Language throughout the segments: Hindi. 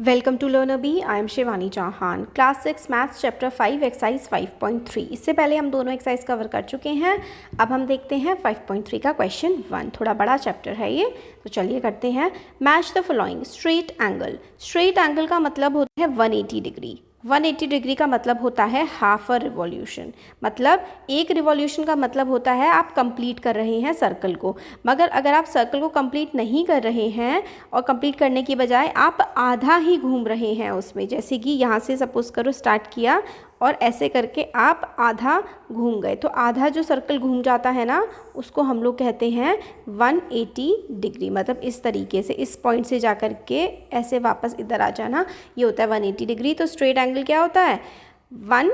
Welcome to learner B. I am Shivani Chauhan. Class 6 maths chapter 5 exercise 5.3। इससे पहले हम दोनों एक्सरसाइज कवर कर चुके हैं। अब हम देखते हैं 5.3 का क्वेश्चन 1। थोड़ा बड़ा चैप्टर है ये, तो चलिए करते हैं। Match the following straight angle. Straight angle का मतलब होता है 180 डिग्री। 180 डिग्री का मतलब होता है हाफ अ रिवॉल्यूशन। मतलब एक रिवॉल्यूशन का मतलब होता है आप कंप्लीट कर रहे हैं सर्कल को। मगर अगर आप सर्कल को कंप्लीट नहीं कर रहे हैं और कंप्लीट करने की बजाय आप आधा ही घूम रहे हैं उसमें, जैसे कि यहाँ से सपोज करो स्टार्ट किया और ऐसे करके आप आधा घूम गए, तो आधा जो सर्कल घूम जाता है ना, उसको हम लोग कहते हैं 180 डिग्री। मतलब इस तरीके से इस पॉइंट से जा कर के ऐसे वापस इधर आ जाना, ये होता है 180 डिग्री। तो स्ट्रेट एंगल क्या होता है? वन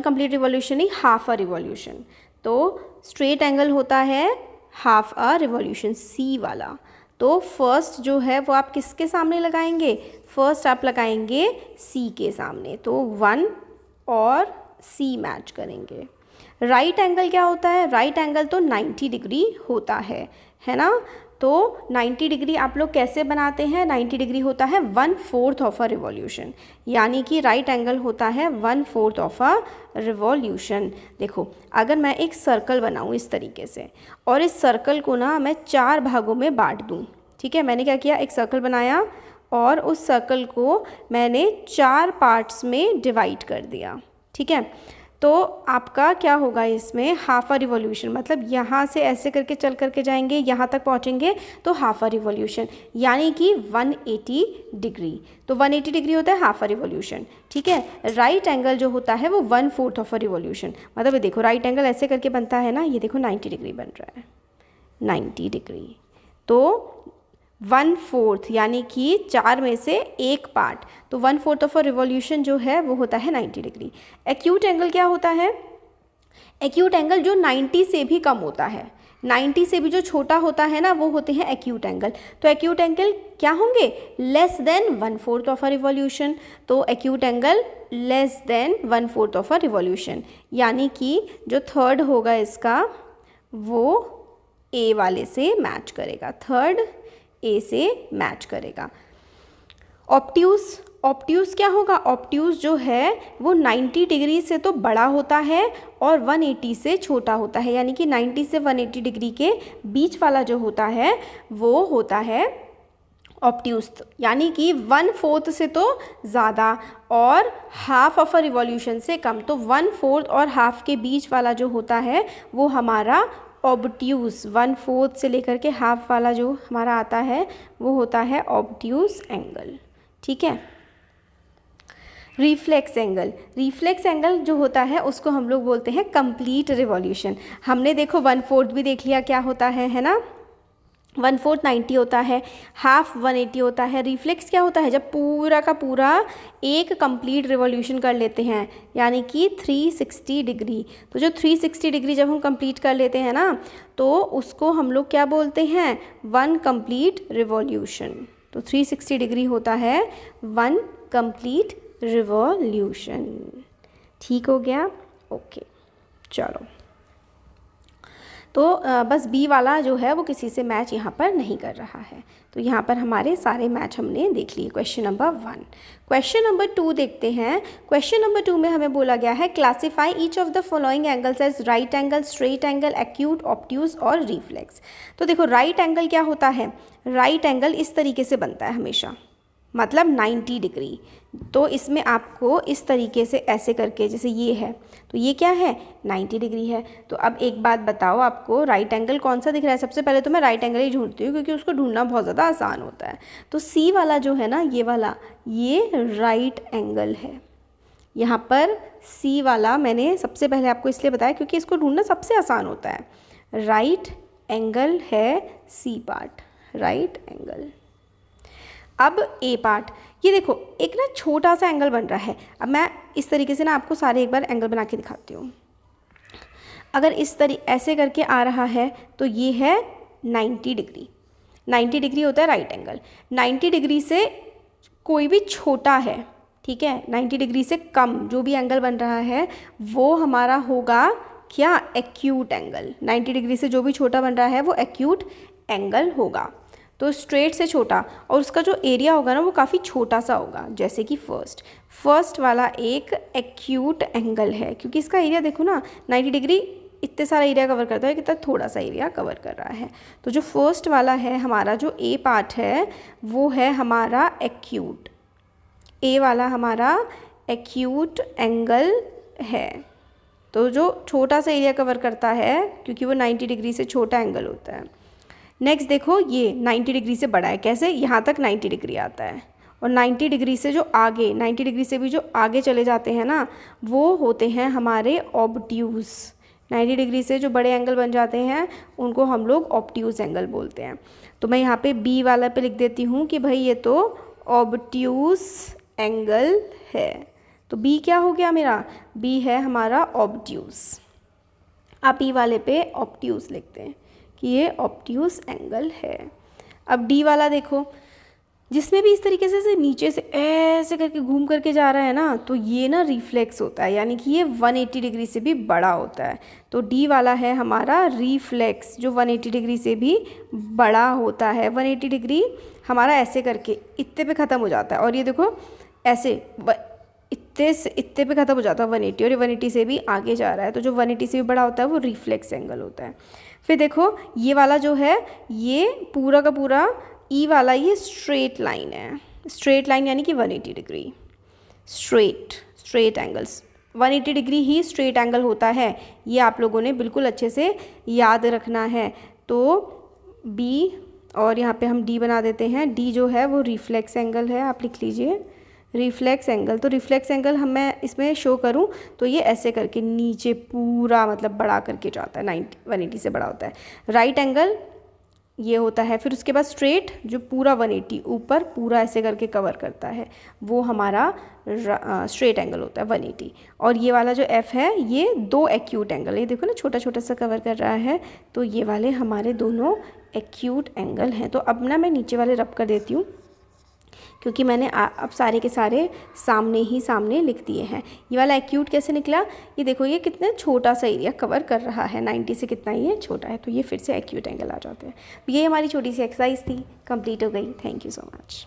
कंप्लीट रिवॉल्यूशन नहीं, हाफ अ रिवॉल्यूशन। तो स्ट्रेट एंगल होता है हाफ अ रिवॉल्यूशन, सी वाला। तो फर्स्ट जो है वो आप किसके सामने लगाएंगे? फर्स्ट आप लगाएंगे सी के सामने, तो 1 और सी मैच करेंगे। राइट एंगल क्या होता है? राइट एंगल तो 90 डिग्री होता है ना। तो 90 डिग्री आप लोग कैसे बनाते हैं? 90 डिग्री होता है 1/4 ऑफ अ रिवॉल्यूशन, यानी कि राइट एंगल होता है 1/4 ऑफ अ रिवॉल्यूशन। देखो, अगर मैं एक सर्कल बनाऊँ इस तरीके से और इस सर्कल को ना मैं 4 भागों में बांट दूँ, ठीक है। मैंने क्या किया, एक सर्कल बनाया और उस सर्कल को मैंने 4 पार्ट्स में डिवाइड कर दिया, ठीक है। तो आपका क्या होगा इसमें? Half a revolution. मतलब यहाँ से ऐसे करके चल करके जाएंगे, यहाँ तक पहुँचेंगे तो हाफ अ रिवॉल्यूशन, यानी कि 180 डिग्री। तो 180 डिग्री होता है हाफ अ रिवॉल्यूशन, ठीक है। राइट एंगल जो होता है वो 1/4 ऑफ अ रिवॉल्यूशन। मतलब ये देखो, राइट एंगल ऐसे करके बनता है ना, ये देखो 90 डिग्री बन रहा है, 90 डिग्री। तो 1/4 यानी कि 4 में से एक पार्ट, तो 1/4 ऑफ अ रिवॉल्यूशन जो है वो होता है 90 डिग्री। एक्यूट एंगल क्या होता है? एक्यूट एंगल जो 90 से भी कम होता है, 90 से भी जो छोटा होता है ना, वो होते हैं एक्यूट एंगल। तो एक्यूट एंगल क्या होंगे? Less than 1/4 of a revolution. तो acute angle less than 1/4 of a revolution, यानी कि जो थर्ड होगा इसका वो ए वाले से मैच करेगा, थर्ड ए से मैच करेगा। ऑब्ट्यूज, ऑब्ट्यूज क्या होगा? ऑब्ट्यूज जो है वो 90 डिग्री से तो बड़ा होता है और 180 से छोटा होता है, यानी कि 90 से 180 डिग्री के बीच वाला जो होता है वो होता है ऑब्ट्यूज, यानी कि 1/4 से तो ज़्यादा और हाफ ऑफ अ रिवॉल्यूशन से कम। तो 1/4 और हाफ के बीच वाला जो होता है वो हमारा ऑब्ट्यूज, 1/4 से लेकर के हाफ वाला जो हमारा आता है वो होता है ऑब्ट्यूज एंगल, ठीक है। रिफ्लेक्स एंगल, रिफ्लेक्स एंगल जो होता है उसको हम लोग बोलते हैं कंप्लीट रिवॉल्यूशन। हमने देखो 1/4 भी देख लिया क्या होता है ना। 1/4 90 होता है, हाफ 180 होता है। रिफ्लेक्स क्या होता है? जब पूरा का पूरा एक कंप्लीट रिवॉल्यूशन कर लेते हैं, यानी कि 360 डिग्री। तो जो 360 डिग्री जब हम कंप्लीट कर लेते हैं ना, तो उसको हम लोग क्या बोलते हैं? 1 कंप्लीट रिवॉल्यूशन। तो 360 डिग्री होता है 1 कंप्लीट रिवॉल्यूशन। ठीक हो गया? ओके, चलो। तो बस बी वाला जो है वो किसी से मैच यहाँ पर नहीं कर रहा है। तो यहाँ पर हमारे सारे मैच हमने देख लिए। Question number 1। क्वेश्चन नंबर 2 देखते हैं। क्वेश्चन नंबर 2 में हमें बोला गया है classify each of the following angles as right angle, straight angle, acute, obtuse और रिफ्लेक्स। तो देखो, राइट एंगल क्या होता है? राइट एंगल इस तरीके से बनता है हमेशा, मतलब 90 डिग्री। तो इसमें आपको इस तरीके से ऐसे करके, जैसे ये है, तो ये क्या है? 90 डिग्री है। तो अब एक बात बताओ, आपको राइट एंगल कौन सा दिख रहा है? सबसे पहले तो मैं राइट एंगल ही ढूंढती हूँ, क्योंकि उसको ढूंढना बहुत ज़्यादा आसान होता है। तो सी वाला जो है ना, ये वाला, ये राइट एंगल है। यहाँ पर सी वाला मैंने सबसे पहले आपको इसलिए बताया क्योंकि इसको ढूंढना सबसे आसान होता है। राइट एंगल है सी पार्ट, राइट एंगल। अब ए पार्ट, ये देखो एक ना छोटा सा एंगल बन रहा है। अब मैं इस तरीके से ना आपको सारे एक बार एंगल बना के दिखाती हूँ। अगर इस ऐसे करके आ रहा है तो ये है 90 डिग्री। 90 डिग्री होता है राइट एंगल। 90 डिग्री से कोई भी छोटा है, ठीक है, 90 डिग्री से कम जो भी एंगल बन रहा है वो हमारा होगा क्या? Acute angle. 90 डिग्री से जो भी छोटा बन रहा है वो एक्यूट एंगल होगा। तो स्ट्रेट से छोटा, और उसका जो एरिया होगा ना वो काफ़ी छोटा सा होगा। जैसे कि फर्स्ट वाला एक एक्यूट एंगल है, क्योंकि इसका एरिया देखो ना 90 डिग्री इतने सारा एरिया कवर करता है, कितना थोड़ा सा एरिया कवर कर रहा है। तो जो फर्स्ट वाला है हमारा, जो ए पार्ट है वो है हमारा एक्यूट, ए वाला हमारा एक्यूट एंगल है। तो जो छोटा सा एरिया कवर करता है क्योंकि वो 90 डिग्री से छोटा एंगल होता है। नेक्स्ट देखो ये 90 डिग्री से बड़ा है, कैसे, यहाँ तक 90 डिग्री आता है, और 90 डिग्री से जो आगे, 90 डिग्री से भी जो आगे चले जाते हैं ना वो होते हैं हमारे ऑब्ट्यूज। 90 डिग्री से जो बड़े एंगल बन जाते हैं उनको हम लोग ऑब्ट्यूज एंगल बोलते हैं। तो मैं यहाँ पे बी वाला पे लिख देती हूँ कि भाई ये तो ऑब्ट्यूज एंगल है। तो बी क्या हो गया मेरा, बी है हमारा ऑब्ट्यूज। आप ई वाले पे ऑब्ट्यूज लिखते हैं कि ये ऑब्ट्यूज एंगल है। अब डी वाला देखो, जिसमें भी इस तरीके से नीचे से ऐसे करके घूम करके जा रहा है ना, तो ये ना रिफ्लेक्स होता है, यानी कि ये 180 डिग्री से भी बड़ा होता है। तो डी वाला है हमारा रिफ्लेक्स, जो 180 डिग्री से भी बड़ा होता है। 180 डिग्री हमारा ऐसे करके इतने पे ख़त्म हो जाता है, और ये देखो ऐसे इतने पे ख़त्म हो जाता है 180, और ये 180 से भी आगे जा रहा है। तो जो 180 से भी बड़ा होता है वो रिफ्लेक्स एंगल होता है। फिर देखो ये वाला जो है ये पूरा का पूरा ई वाला ये स्ट्रेट लाइन है। स्ट्रेट लाइन यानी कि 180 डिग्री, स्ट्रेट एंगल्स 180 डिग्री ही स्ट्रेट एंगल होता है। ये आप लोगों ने बिल्कुल अच्छे से याद रखना है। तो बी और यहाँ पे हम डी बना देते हैं। डी जो है वो रिफ्लेक्स एंगल है, आप लिख लीजिए रिफ्लेक्स एंगल। तो रिफ्लेक्स एंगल मैं इसमें शो करूं तो ये ऐसे करके नीचे पूरा मतलब बड़ा करके जाता है, 180 से बड़ा होता है। राइट एंगल ये होता है, फिर उसके बाद स्ट्रेट जो पूरा 180 ऊपर पूरा ऐसे करके कवर करता है वो हमारा स्ट्रेट एंगल होता है 180। और ये वाला जो एफ है ये 2 एक्यूट एंगल, ये देखो ना छोटा छोटा सा कवर कर रहा है, तो ये वाले हमारे दोनों एक्यूट एंगल हैं। तो अब ना मैं नीचे वाले रब कर देती हूँ, क्योंकि मैंने अब सारे के सारे सामने लिख दिए हैं। ये वाला एक्यूट कैसे निकला, ये देखो ये कितना छोटा सा एरिया कवर कर रहा है, 90 से कितना ये छोटा है, तो ये फिर से एक्यूट एंगल आ जाते हैं। ये हमारी छोटी सी एक्सरसाइज थी, कंप्लीट हो गई। Thank you so much.